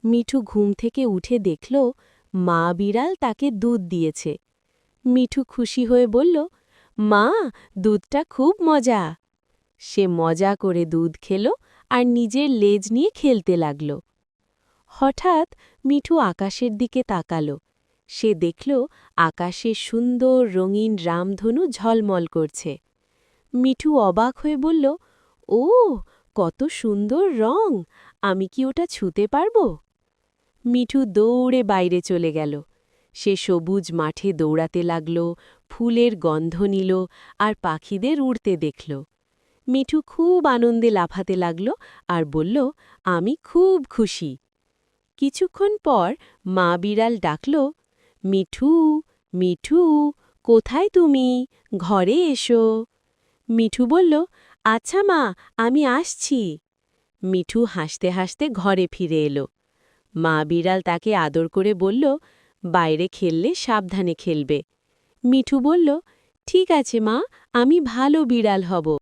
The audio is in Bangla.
মিঠু ঘুম থেকে উঠে দেখল মা বিড়াল তাকে দুধ দিয়েছে। মিঠু খুশি হয়ে বলল, মা, দুধটা খুব মজা। সে মজা করে দুধ খেল আর নিজের লেজ নিয়ে খেলতে লাগল। হঠাৎ মিঠু আকাশের দিকে তাকাল। সে দেখল আকাশে সুন্দর রঙিন রামধনু ঝলমল করছে। মিঠু অবাক হয়ে বলল, ও, কত সুন্দর রং! আমি কি ওটা ছুঁতে পারব? মিঠু দৌড়ে বাইরে চলে গেল। সে সবুজ মাঠে দৌড়াতে লাগল, ফুলের গন্ধ নিল আর পাখিদের উড়তে দেখল। মিঠু খুব আনন্দে লাফাতে লাগল আর বলল, আমি খুব খুশি। কিছুক্ষণ পর মা বিড়াল ডাকল, মিঠু, মিঠু, কোথায় তুমি? ঘরে এসো। মিঠু বলল, আচ্ছা মা, আমি আসছি। মিঠু হাসতে হাসতে ঘরে ফিরে এলো। মা বিড়াল তাকে আদর করে বলল, বাইরে খেললে সাবধানে খেলবে। মিঠু বলল, ঠিক আছে মা, আমি ভালো বিড়াল হব।